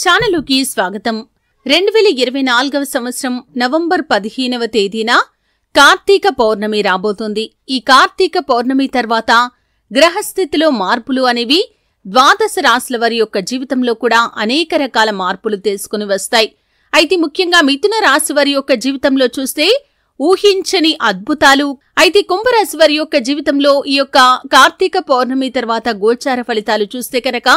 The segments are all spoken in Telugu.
ఛానలుకి స్వాగతం. 2024వ సంవత్సరం నవంబర్ 15వ తేదీన కార్తీక పౌర్ణమి రాబోతుంది. ఈ కార్తీక పౌర్ణమి తర్వాత గ్రహస్థితిలో మార్పులు అనేవి ద్వాదశ రాశుల వారి యొక్క జీవితంలో కూడా అనేక రకాల మార్పులు తీసుకుని వస్తాయి. అయితే ముఖ్యంగా మిథున రాశి వారి యొక్క జీవితంలో చూస్తే ఊహించని అద్భుతాలు. అయితే కుంభరాశి వారి యొక్క జీవితంలో ఈ యొక్క కార్తీక పౌర్ణమి తర్వాత గోచార ఫలితాలు చూస్తే కనుక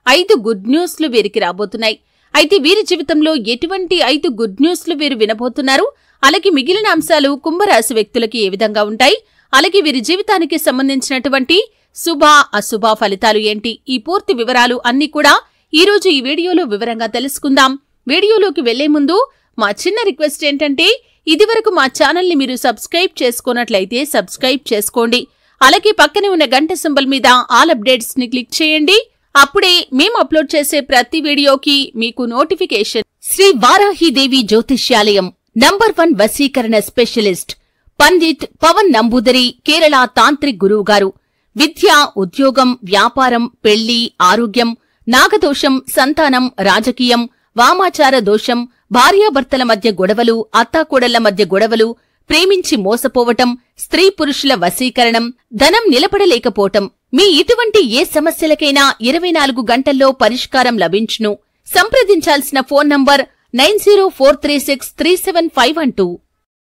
5 గుడ్ న్యూస్లు వీరికి రాబోతున్నాయి. అయితే వీరి జీవితంలో ఎటువంటి 5 గుడ్ న్యూస్లు వీరు వినబోతున్నారు, అలాగే మిగిలిన అంశాలు కుంభరాశి వ్యక్తులకి ఏ విధంగా ఉంటాయి, అలాగే వీరి జీవితానికి సంబంధించినటువంటి శుభ అశుభ ఫలితాలు ఏంటి, ఈ పూర్తి వివరాలు అన్ని కూడా ఈ రోజు ఈ వీడియోలో వివరంగా తెలుసుకుందాం. వీడియోలోకి వెళ్లే ముందు మా చిన్న రిక్వెస్ట్ ఏంటంటే ఇదివరకు మా ఛానల్ని మీరు సబ్స్క్రైబ్ చేసుకున్నట్లయితే సబ్స్క్రైబ్ చేసుకోండి. అలాగే పక్కనే ఉన్న గంట సింబల్ మీద ఆల్ అప్డేట్స్ ని క్లిక్ చేయండి. అప్పుడే మేము అప్లోడ్ చేసే ప్రతి వీడియోకి మీకు నోటిఫికేషన్. శ్రీ వారాహిదేవి జ్యోతిష్యాలయం నంబర్ 1 వశీకరణ స్పెషలిస్ట్ పండిట్ పవన్ నంబూదరి, కేరళ తాంత్రిక్ గురువు గారు. విద్య, ఉద్యోగం, వ్యాపారం, పెళ్లి, ఆరోగ్యం, నాగదోషం, సంతానం, రాజకీయం, వామాచార దోషం, భార్యాభర్తల మధ్య గొడవలు, అత్తాకోడళ్ల మధ్య గొడవలు, ప్రేమించి మోసపోవటం, స్త్రీ పురుషుల వశీకరణం, ధనం నిలబడలేకపోవటం, మీ ఇటువంటి ఏ సమస్యలకైనా 24 గంటల్లో పరిష్కారం లభించును. సంప్రదించాల్సిన ఫోన్ నంబర్ 9043637512.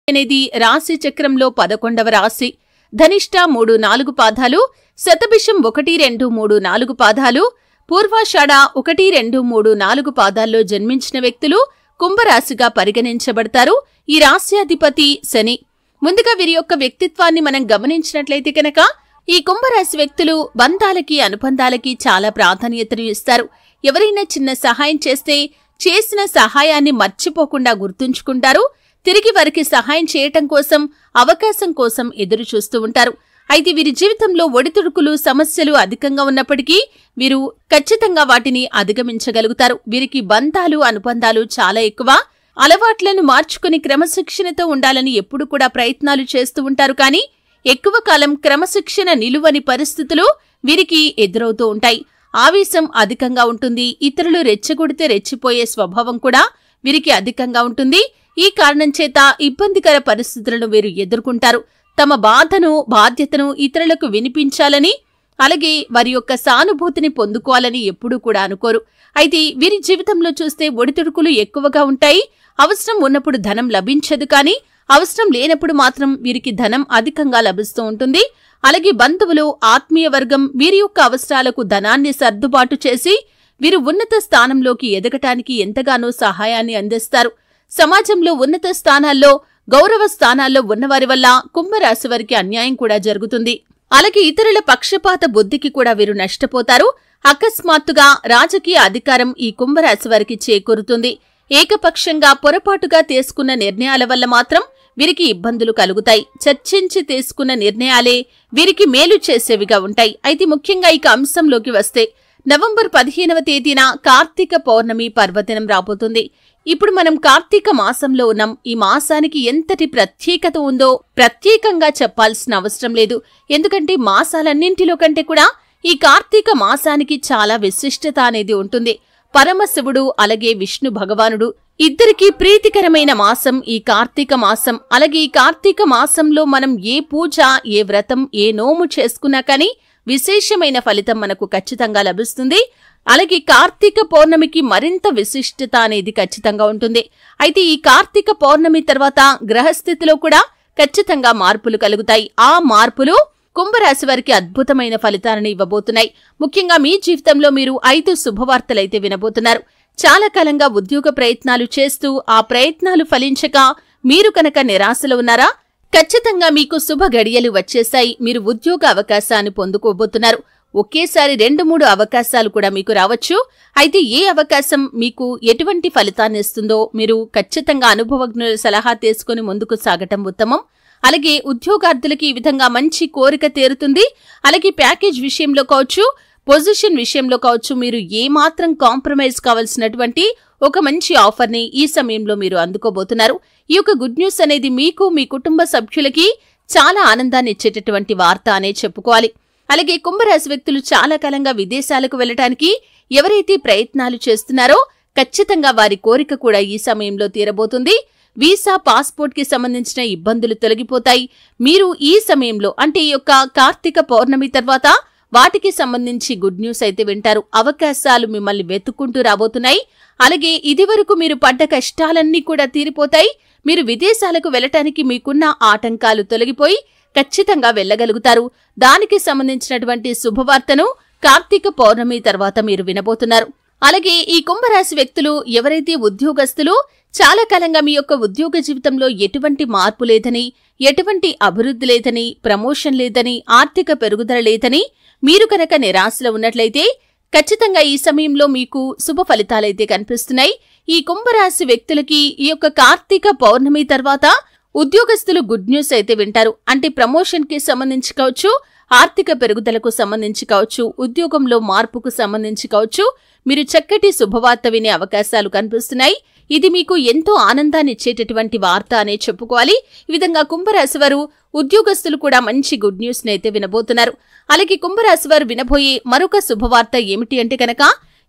అనేది రాశి చక్రంలో 11వ రాశి. ధనిష్ట 3-4 పాదాలు, శతభిషం 1-2-3-4 పాదాలు, పూర్వాషాఢ 1-2-3-4 పాదాల్లో జన్మించిన వ్యక్తులు కుంభరాశిగా పరిగణించబడతారు. ఈ రాశ్యాధిపతి శని. ముందుగా వీరి యొక్క వ్యక్తిత్వాన్ని మనం గమనించినట్లయితే కనుక ఈ కుంభరాశి వ్యక్తులు బంధాలకి, అనుబంధాలకి చాలా ప్రాధాన్యతను ఇస్తారు. ఎవరైనా చిన్న సహాయం చేస్తే చేసిన సహాయాన్ని మర్చిపోకుండా గుర్తుంచుకుంటారు. తిరిగి వారికి సహాయం చేయటం కోసం, అవకాశం కోసం ఎదురు చూస్తూ ఉంటారు. అయితే వీరి జీవితంలో ఒడిదుడుకులు, సమస్యలు అధికంగా ఉన్నప్పటికీ వీరు ఖచ్చితంగా వాటిని అధిగమించగలుగుతారు. వీరికి బంధాలు, అనుబంధాలు చాలా ఎక్కువ. అలవాట్లను మార్చుకుని క్రమశిక్షణతో ఉండాలని ఎప్పుడు కూడా ప్రయత్నాలు చేస్తూ ఉంటారు. కానీ ఎక్కువ కాలం క్రమశిక్షణ నిలువని పరిస్థితులు వీరికి ఎదురవుతూ ఉంటాయి. ఆవేశం అధికంగా ఉంటుంది. ఇతరులు రెచ్చగొడితే రెచ్చిపోయే స్వభావం కూడా వీరికి అధికంగా ఉంటుంది. ఈ కారణం చేత ఇబ్బందికర పరిస్థితులను వీరు ఎదుర్కొంటారు. తమ బాధను, బాధ్యతను ఇతరులకు వినిపించాలని, అలాగే వారి యొక్క సానుభూతిని పొందుకోవాలని ఎప్పుడూ కూడా అనుకోరు. అయితే వీరి జీవితంలో చూస్తే ఒడిదుడుకులు ఎక్కువగా ఉంటాయి. అవసరం ఉన్నప్పుడు ధనం లభించదు, కానీ అవసరం లేనప్పుడు మాత్రం వీరికి ధనం అధికంగా లభిస్తూ ఉంటుంది. అలాగే బంధువులు, ఆత్మీయ వర్గం వీరి యొక్క అవసరాలకు ధనాన్ని సర్దుబాటు చేసి వీరు ఉన్నత స్థానంలోకి ఎదగటానికి ఎంతగానో సహాయాన్ని అందిస్తారు. సమాజంలో ఉన్నత స్థానాల్లో, గౌరవ స్థానాల్లో ఉన్నవారి వల్ల కుంభరాశి వారికి అన్యాయం కూడా జరుగుతుంది. అలాగే ఇతరుల పక్షపాత బుద్ధికి కూడా వీరు నష్టపోతారు. అకస్మాత్తుగా రాజకీయ అధికారం ఈ కుంభరాశి వారికి చేకూరుతుంది. ఏకపక్షంగా పొరపాటుగా తీసుకున్న నిర్ణయాల వల్ల మాత్రం వీరికి ఇబ్బందులు కలుగుతాయి. చర్చించి తీసుకున్న నిర్ణయాలే వీరికి మేలు చేసేవిగా ఉంటాయి. అయితే ముఖ్యంగా ఇక అంశంలోకి వస్తే నవంబర్ 15వ తేదీన కార్తీక పౌర్ణమి పర్వదినం రాబోతుంది. ఇప్పుడు మనం కార్తీక మాసంలో ఉన్నాం. ఈ మాసానికి ఎంతటి ప్రత్యేకత ఉందో ప్రత్యేకంగా చెప్పాల్సిన అవసరం లేదు. ఎందుకంటే మాసాలన్నింటిలో కంటే కూడా ఈ కార్తీక మాసానికి చాలా విశిష్టత అనేది ఉంటుంది. పరమశివుడు అలాగే విష్ణు భగవానుడు ఇద్దరికీ ప్రీతికరమైన మాసం ఈ కార్తీక మాసం. అలాగే ఈ కార్తీక మాసంలో మనం ఏ పూజ, ఏ వ్రతం, ఏ నోము చేసుకున్నా కానీ విశేషమైన ఫలితం మనకు ఖచ్చితంగా లభిస్తుంది. అలాగే కార్తీక పౌర్ణమికి మరింత విశిష్టత అనేది ఖచ్చితంగా ఉంటుంది. అయితే ఈ కార్తీక పౌర్ణమి తర్వాత గ్రహస్థితిలో కూడా ఖచ్చితంగా మార్పులు కలుగుతాయి. ఆ మార్పులు కుంభరాశి వారికి అద్భుతమైన ఫలితాలను ఇవ్వబోతున్నాయి. ముఖ్యంగా మీ జీవితంలో మీరు 5 శుభవార్తలైతే వినబోతున్నారు. చాలా కాలంగా ఉద్యోగ ప్రయత్నాలు చేస్తూ ఆ ప్రయత్నాలు ఫలించక మీరు కనుక నిరాశలో ఉన్నారా? ఖచ్చితంగా మీకు శుభ గడియలు వచ్చేశాయి. మీరు ఉద్యోగ అవకాశాన్ని పొందుకోబోతున్నారు. ఒకేసారి 2-3 అవకాశాలు కూడా మీకు రావచ్చు. అయితే ఏ అవకాశం మీకు ఎటువంటి ఫలితాన్ని ఇస్తుందో మీరు ఖచ్చితంగా అనుభవజ్ఞుల సలహా తీసుకుని ముందుకు సాగటం ఉత్తమం. అలాగే ఉద్యోగార్థులకి ఈ విధంగా మంచి కోరిక తీరుతుంది. అలాగే ప్యాకేజ్ విషయంలో కావచ్చు, పొజిషన్ విషయంలో కావచ్చు, మీరు ఏమాత్రం కాంప్రమైజ్ కావాల్సినటువంటి ఒక మంచి ఆఫర్ని ఈ సమయంలో మీరు అందుకోబోతున్నారు. ఈ యొక్క గుడ్ న్యూస్ అనేది మీకు, మీ కుటుంబ సభ్యులకి చాలా ఆనందాన్ని ఇచ్చేటటువంటి వార్త అనే చెప్పుకోవాలి. అలాగే కుంభరాశి వ్యక్తులు చాలా కాలంగా విదేశాలకు వెళ్లడానికి ఎవరైతే ప్రయత్నాలు చేస్తున్నారో ఖచ్చితంగా వారి కోరిక కూడా ఈ సమయంలో తీరబోతుంది. వీసా, పాస్పోర్ట్ కి సంబంధించిన ఇబ్బందులు తొలగిపోతాయి. మీరు ఈ సమయంలో అంటే ఈ యొక్క కార్తీక పౌర్ణమి తర్వాత వాటికి సంబంధించి గుడ్ న్యూస్ అయితే వింటారు. అవకాశాలు మిమ్మల్ని వెతుక్కుంటూ రాబోతున్నాయి. అలాగే ఇదివరకు మీరు పడ్డ కష్టాలన్నీ కూడా తీరిపోతాయి. మీరు విదేశాలకు వెళ్లటానికి మీకున్న ఆటంకాలు తొలగిపోయి ఖచ్చితంగా వెళ్లగలుగుతారు. దానికి సంబంధించినటువంటి శుభవార్తను కార్తీక పౌర్ణమి తర్వాత మీరు వినబోతున్నారు. అలాగే ఈ కుంభరాశి వ్యక్తులు ఎవరైతే ఉద్యోగస్తులు చాలా కాలంగా మీ యొక్క ఉద్యోగ జీవితంలో ఎటువంటి మార్పు లేదని, ఎటువంటి అభివృద్ధి లేదని, ప్రమోషన్ లేదని, ఆర్థిక పెరుగుదల లేదని మీరు కనుక నిరాశలో ఉన్నట్లయితే ఖచ్చితంగా ఈ సమయంలో మీకు శుభ ఫలితాలైతే కనిపిస్తున్నాయి. ఈ కుంభరాశి వ్యక్తులకి ఈ యొక్క కార్తీక పౌర్ణమి తర్వాత ఉద్యోగస్తులు గుడ్ న్యూస్ అయితే వింటారు. అంటే ప్రమోషన్ కి సంబంధించి కావచ్చు, ఆర్థిక పెరుగుదలకు సంబంధించి కావచ్చు, ఉద్యోగంలో మార్పుకు సంబంధించి కావచ్చు, మీరు చక్కటి శుభవార్త వినే అవకాశాలు కనిపిస్తున్నాయి. ఇది మీకు ఎంతో ఆనందాన్ని ఇచ్చేటటువంటి వార్త అనే చెప్పుకోవాలి. ఈ విధంగా కుంభరాశి వారు ఉద్యోగస్తులు కూడా మంచి గుడ్ న్యూస్ నైతే వినబోతున్నారు. అలాగే కుంభరాశి వారు వినబోయే మరొక శుభవార్త ఏమిటి అంటే కనుక,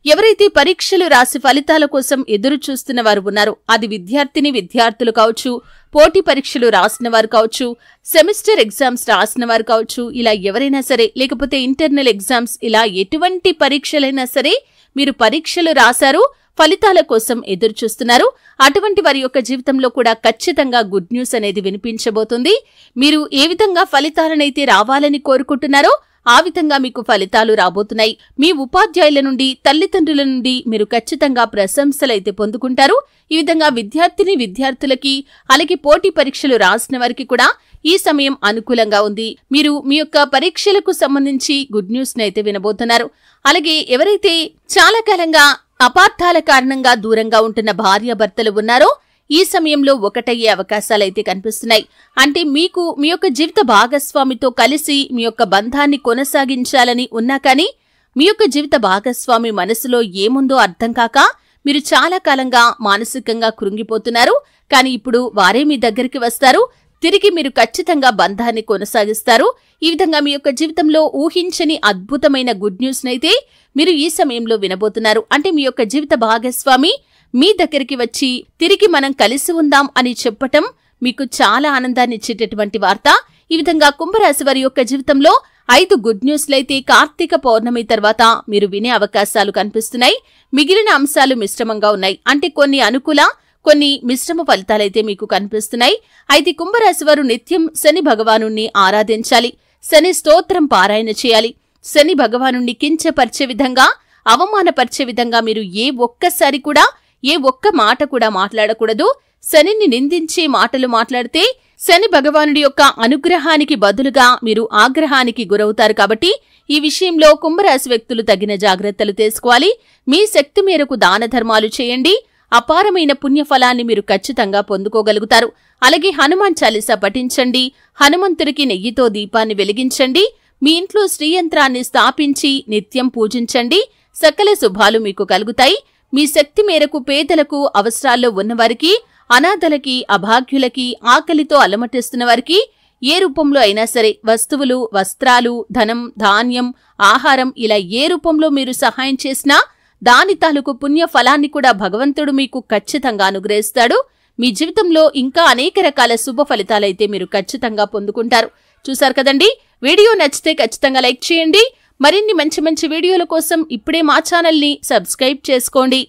ఎవరైతే పరీక్షలు రాసి ఫలితాల కోసం ఎదురు చూస్తున్న వారు ఉన్నారో, అది విద్యార్థులు కావచ్చు, పోటీ పరీక్షలు రాసిన వారు కావచ్చు, సెమిస్టర్ ఎగ్జామ్స్ రాసిన వారు కావచ్చు, ఇలా ఎవరైనా సరే, లేకపోతే ఇంటర్నల్ ఎగ్జామ్స్, ఇలా ఎటువంటి పరీక్షలైనా సరే మీరు పరీక్షలు రాశారు, ఫలితాల కోసం ఎదురు చూస్తున్నారు. అటువంటి వారి యొక్క జీవితంలో కూడా ఖచ్చితంగా గుడ్ న్యూస్ అనేది వినిపించబోతుంది. మీరు ఏ విధంగా ఫలితాలనైతే రావాలని కోరుకుంటున్నారో ఆ విధంగా మీకు ఫలితాలు రాబోతున్నాయి. మీ ఉపాధ్యాయుల నుండి, తల్లిదండ్రుల నుండి మీరు ఖచ్చితంగా ప్రశంసలైతే పొందుకుంటారు. ఈ విధంగా విద్యార్థులకి అలాగే పోటీ పరీక్షలు రాసిన వారికి కూడా ఈ సమయం అనుకూలంగా ఉంది. మీరు మీ యొక్క పరీక్షలకు సంబంధించి గుడ్ న్యూస్ నైతే వినబోతున్నారు. అలాగే ఎవరైతే చాలా కాలంగా అపార్థాల కారణంగా దూరంగా ఉంటున్న భార్యాభర్తలు ఉన్నారో ఈ సమయంలో ఒకటయ్యే అవకాశాలైతే కనిపిస్తున్నాయి. అంటే మీకు మీ యొక్క జీవిత భాగస్వామితో కలిసి మీ యొక్క బంధాన్ని కొనసాగించాలని ఉన్నా కానీ మీ యొక్క జీవిత భాగస్వామి మనసులో ఏముందో అర్థం కాక మీరు చాలా కాలంగా మానసికంగా కృంగిపోతున్నారు. కానీ ఇప్పుడు వారే మీ దగ్గరికి వస్తారు. తిరిగి మీరు ఖచ్చితంగా బంధాన్ని కొనసాగిస్తారు. ఈ విధంగా మీ యొక్క జీవితంలో ఊహించని అద్భుతమైన గుడ్ న్యూస్ నైతే మీరు ఈ సమయంలో వినబోతున్నారు. అంటే మీ యొక్క జీవిత భాగస్వామి మీ దగ్గరికి వచ్చి తిరిగి మనం కలిసి ఉందాం అని చెప్పటం మీకు చాలా ఆనందాన్ని ఇచ్చేటటువంటి వార్త. ఈ విధంగా కుంభరాశి వారి యొక్క జీవితంలో 5 గుడ్ న్యూస్లైతే కార్తీక పౌర్ణమి తర్వాత మీరు వినే అవకాశాలు కనిపిస్తున్నాయి. మిగిలిన అంశాలు మిశ్రమంగా ఉన్నాయి. అంటే కొన్ని అనుకూల, కొన్ని మిశ్రమ ఫలితాలైతే మీకు కనిపిస్తున్నాయి. అయితే కుంభరాశి వారు నిత్యం శని భగవానుణ్ణి ఆరాధించాలి. శని స్తోత్రం పారాయణ చేయాలి. శని భగవానుణ్ణి కించపరిచే విధంగా, అవమానపరిచే విధంగా మీరు ఏ ఒక్క మాట కూడా మాట్లాడకూడదు. శనిని నిందించే మాటలు మాట్లాడితే శని భగవానుడి యొక్క అనుగ్రహానికి బదులుగా మీరు ఆగ్రహానికి గురవుతారు. కాబట్టి ఈ విషయంలో కుంభరాశి వ్యక్తులు తగిన జాగ్రత్తలు తీసుకోవాలి. మీ శక్తి మేరకు దాన ధర్మాలు చేయండి. అపారమైన పుణ్యఫలాన్ని మీరు ఖచ్చితంగా పొందుకోగలుగుతారు. అలాగే హనుమాన్ చాలీసా పఠించండి. హనుమంతుడికి నెయ్యితో దీపాన్ని వెలిగించండి. మీ ఇంట్లో శ్రీయంత్రాన్ని స్థాపించి నిత్యం పూజించండి. సకల శుభాలు మీకు కలుగుతాయి. మీ శక్తి మేరకు పేదలకు, అవసరాల్లో ఉన్నవారికి, అనాథలకి, అభాగ్యులకి, ఆకలితో అలమటిస్తున్న వారికి ఏ రూపంలో అయినా సరే వస్తువులు, వస్త్రాలు, ధనం, ధాన్యం, ఆహారం ఇలా ఏ రూపంలో మీరు సహాయం చేసినా దాని తాలూకు పుణ్య ఫలాన్ని కూడా భగవంతుడు మీకు ఖచ్చితంగా అనుగ్రహిస్తాడు. మీ జీవితంలో ఇంకా అనేక రకాల శుభ ఫలితాలైతే మీరు ఖచ్చితంగా పొందుకుంటారు. చూశారు కదండి. వీడియో నచ్చితే ఖచ్చితంగా లైక్ చేయండి. మరిన్ని మంచి వీడియోల కోసం ఇప్పుడే మా ఛానల్ని సబ్స్క్రైబ్ చేసుకోండి.